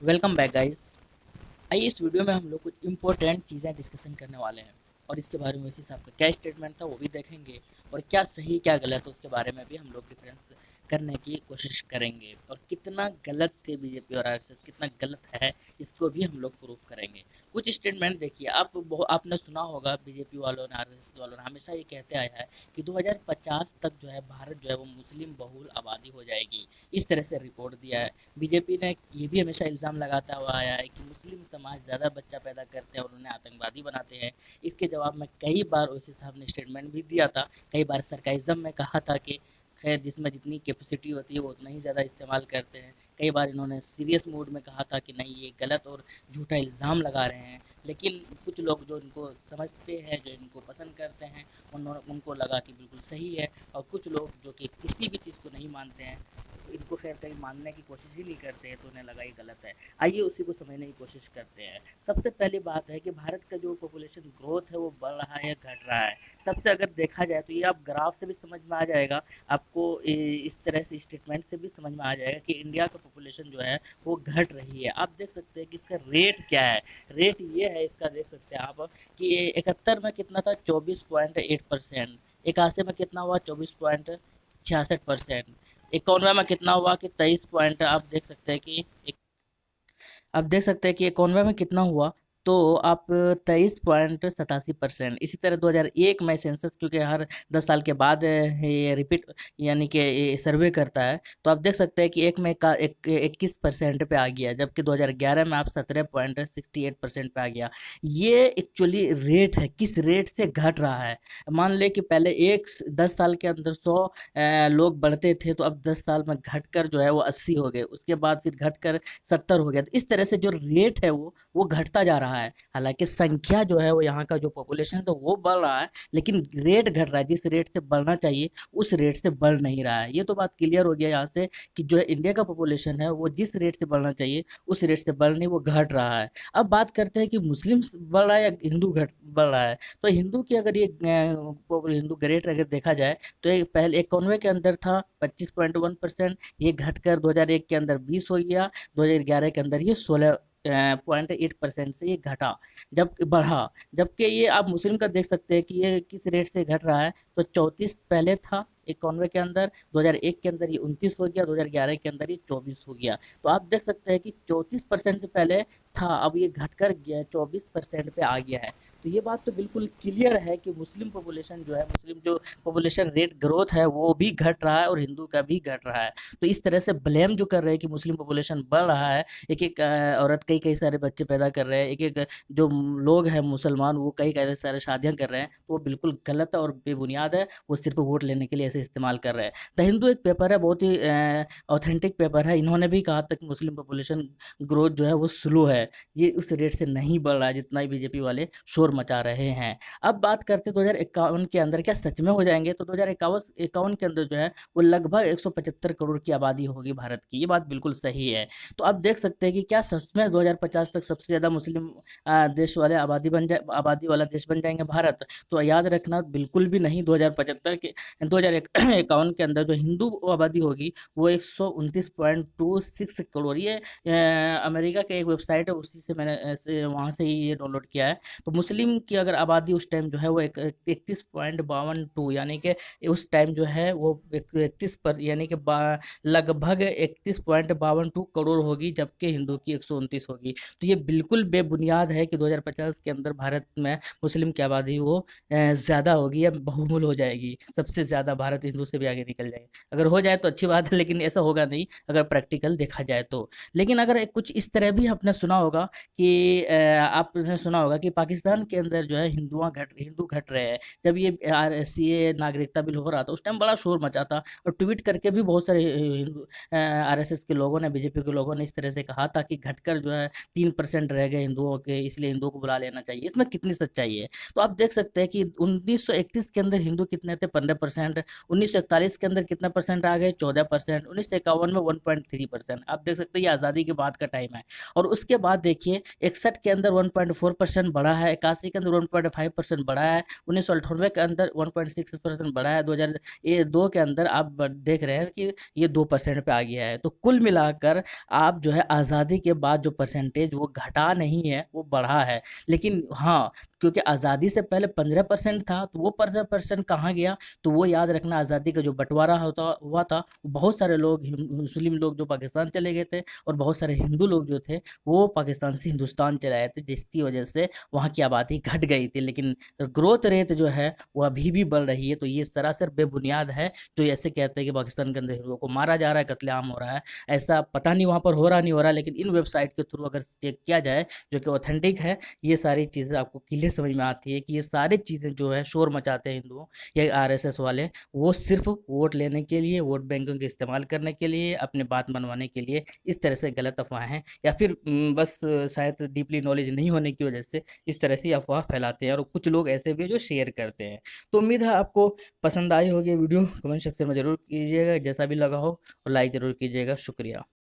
Welcome back guys. आइए इस video में हम लोग कुछ इंपॉर्टेंट चीज़ें डिस्कशन करने वाले हैं और इसके बारे में वैसे आपका क्या स्टेटमेंट था वो भी देखेंगे और क्या सही क्या गलत है उसके बारे में भी हम लोग डिफरेंस करने की कोशिश करेंगे और कितना गलत थे बीजेपी और आरएसएस, कितना गलत है इसको भी हम लोग प्रूफ करेंगे। कुछ स्टेटमेंट देखिए, आपने सुना होगा बीजेपी वालों ने, आरएसएस वालों ने हमेशा ये कहते आया है कि 2050 तक जो है भारत जो है वो मुस्लिम बहुल आबादी हो जाएगी। इस तरह से रिपोर्ट दिया है। बीजेपी ने ये भी हमेशा इल्ज़ाम लगाता हुआ आया है कि मुस्लिम समाज ज़्यादा बच्चा पैदा करते हैं और उन्हें आतंकवादी बनाते हैं। इसके जवाब में कई बार ओवैसी साहब ने स्टेटमेंट भी दिया था, कई बार सरकाइज़म में कहा था कि खैर जिसमें जितनी कैपेसिटी होती है वो उतना ही ज़्यादा इस्तेमाल करते हैं। कई बार इन्होंने सीरियस मूड में कहा था कि नहीं ये गलत और झूठा इल्ज़ाम लगा रहे हैं। लेकिन कुछ लोग जो इनको समझते हैं, जो इनको पसंद करते हैं, उनको लगा कि बिल्कुल सही है। और कुछ लोग जो कि किसी भी चीज़ को नहीं मानते हैं, इनको खैर कहीं मानने की कोशिश ही नहीं करते हैं, तो उन्हें लगा ये गलत है। आइए उसी को समझने की कोशिश करते हैं। सबसे पहली बात है कि भारत का जो पॉपुलेशन ग्रोथ है वो बढ़ रहा है या घट रहा है। सबसे अगर देखा जाए तो ये आप ग्राफ से भी समझ में आ जाएगा आपको, इस तरह से स्टेटमेंट से भी समझ में आ जाएगा कि इंडिया का पॉपुलेशन जो है वो घट रही है। आप देख सकते हैं कि इसका रेट क्या है। रेट ये है इसका, देख सकते हैं आप कि 71 में कितना था, 24.8%। 81 में कितना हुआ, 24.66%। 91 में कितना हुआ कि 23 पॉइंट, आप देख सकते हैं कि 91 में कितना हुआ, तो आप 23.87%। इसी तरह 2001 में सेंसस, क्योंकि हर 10 साल के बाद ये रिपीट यानी कि ये सर्वे करता है, तो आप देख सकते हैं कि एक में का 21% पे आ गया, जबकि 2011 में आप 17.68% पे आ गया। ये एक्चुअली रेट है, किस रेट से घट रहा है। मान ले कि पहले 10 साल के अंदर 100 लोग बढ़ते थे, तो अब 10 साल में घटकर जो है वो 80 हो गए, उसके बाद फिर घटकर 70 हो गया। तो इस तरह से जो रेट है वो घटता जा रहा है। हालांकि संख्या जो है वो यहाँ का जो पॉपुलेशन है वो बढ़ रहा है, लेकिन रेट घट रहा है। जिस रेट से बढ़ना चाहिए उस रेट से बढ़ नहीं रहा है। ये तो बात क्लियर हो गया यहाँ से कि जो है इंडिया का पॉपुलेशन है वो जिस रेट से बढ़ना चाहिए उस रेट से बढ़ नहीं, वो घट रहा है। अब बात करते हैं कि मुस्लिम बढ़ रहा है या हिंदू घट बढ़ रहा है। तो हिंदू की अगर ये हिंदू ग्रेड अगर देखा जाए, तो ये पहले 91 के अंदर था 25.1%, ये घटकर 2001 के अंदर 20 हो गया, 2011 के अंदर ये 16.8% से ये घटा, जब बढ़ा। जबकि ये आप मुस्लिम का देख सकते हैं कि ये किस रेट से घट रहा है। तो 34 पहले था 91 के अंदर, 2001 के अंदर ये 29 हो गया, 2011 के अंदर ये 24 हो गया। तो आप देख सकते हैं कि 34% से पहले था, अब ये घटकर 24% पे आ गया है। तो ये बात तो बिल्कुल क्लियर है कि मुस्लिम पॉपुलेशन जो है, मुस्लिम जो पॉपुलेशन रेट ग्रोथ है वो भी घट रहा है और हिंदू का भी घट रहा है। तो इस तरह से ब्लेम जो कर रहे हैं कि मुस्लिम पॉपुलेशन बढ़ रहा है, एक एक औरत कई कई सारे बच्चे पैदा कर रहे हैं, एक एक जो लोग हैं मुसलमान वो कई कई सारे शादियां कर रहे हैं, तो वो बिल्कुल गलत है और बेबुनियाद है। वो सिर्फ वोट लेने के लिए ऐसे इस्तेमाल कर रहे हैं। द हिंदू एक पेपर है, बहुत ही ऑथेंटिक पेपर है। इन्होंने भी कहा था कि मुस्लिम पॉपुलेशन ग्रोथ जो है वो स्लो है, ये उस रेट से नहीं बढ़ रहा है जितना ही बीजेपी वाले शोर मचा रहे हैं। अब बात करते हैं 2051 के अंदर क्या सच में हो जाएंगे। तो 2051 के अंदर जो है वो लगभग 175 करोड़ की आबादी होगी भारत की। ये बात बिल्कुल सही है। तो आप देख सकते हैं कि क्या सच में 2050 तक सबसे ज्यादा मुस्लिम देश वाले आबादी वाला देश बन जाएंगे भारत। तो याद रखना बिल्कुल भी नहीं। 2075 के 2051 के अंदर जो हिंदू आबादी होगी वो 129.26 करोड़। ये अमेरिका के एक वेबसाइट है, उसी से मैंने वहां से ही ये डाउनलोड किया है। तो मुस्लिम की अगर आबादी उस टाइम जो है वो 31.52, यानी कि उस टाइम जो है वो 31 पर, यानी कि लगभग 31.52 करोड़ होगी, जबकि हिंदू की 129 होगी। तो ये बिल्कुल बेबुनियाद है कि 2050 के अंदर भारत में मुस्लिम की आबादी वो ज्यादा होगी या बहुमूल हो जाएगी, सबसे ज्यादा भारत हिंदू से भी आगे निकल जाएगा। अगर हो जाए तो अच्छी बात है, लेकिन ऐसा होगा नहीं अगर प्रैक्टिकल देखा जाए तो। लेकिन अगर कुछ इस तरह भी आपने सुना होगा कि आपने सुना होगा कि पाकिस्तान के अंदर जो है हिंदू घट रहे हैं। जब ये सीए नागरिकता बिल हो रहा था उस टाइम बड़ा शोर मचा था, और ट्वीट करके भी बहुत सारे हिंदू आरएसएस के लोगों ने, बीजेपी के लोगों ने इस तरह से कहा था कि घटकर जो है 3% रह गए हिंदुओं के, इसलिए हिंदुओं को बुला लेना चाहिए। इसमें कितनी सच्चाई है। तो आप देख सकते हैं कि 1931 के अंदर हिंदू कितने थे, 15%। 1941 के अंदर कितना परसेंट आ गए, 14%। 1951 में 1.3%। आप देख सकते हैं ये आज़ादी के बाद का टाइम है। और उसके बाद देखिए 61 के अंदर 1.4% बढ़ा है, 81 के अंदर 1.5% बढ़ा है, 1998 के अंदर 1.6% बढ़ा है, 2002 के अंदर आप देख रहे हैं कि ये 2% पे आ गया है। तो कुल मिलाकर आप जो है आज़ादी के बाद जो परसेंटेज वो घटा नहीं है, वो बढ़ा है। लेकिन हाँ, क्योंकि आज़ादी से पहले 15% था, तो वो 15% कहाँ गया? तो वो याद रखना, आज़ादी का जो बंटवारा होता हुआ था, बहुत सारे लोग मुस्लिम लोग जो पाकिस्तान चले गए थे, और बहुत सारे हिंदू लोग जो थे वो पाकिस्तान से हिंदुस्तान चले आए थे, जिसकी वजह से वहाँ की आबादी घट गई थी। लेकिन ग्रोथ रेट जो है वो अभी भी बढ़ रही है। तो ये सरासर बेबुनियाद है जो ऐसे कहते हैं कि पाकिस्तान के अंदर हिंदुओं को मारा जा रहा है, कत्लेआम हो रहा है। ऐसा पता नहीं वहाँ पर हो रहा नहीं हो रहा, लेकिन इन वेबसाइट के थ्रू अगर चेक किया जाए जो कि ऑथेंटिक है, ये सारी चीज़ें आपको क्लियर समझ में आती है कि ये सारी चीज़ें जो है शोर मचाते हैं हिंदुओं या आरएसएस वाले, वो सिर्फ वोट लेने के लिए, वोट बैंकों के इस्तेमाल करने के लिए, अपने बात मनवाने के लिए इस तरह से गलत अफवाहें, या फिर बस शायद डीपली नॉलेज नहीं होने की वजह से इस तरह से अफवाह फैलाते हैं। और कुछ लोग ऐसे भी हैं जो शेयर करते हैं। तो उम्मीद है आपको पसंद आई होगी वीडियो। कमेंट सेक्शन में जरूर कीजिएगा जैसा भी लगा हो, और लाइक जरूर कीजिएगा। शुक्रिया।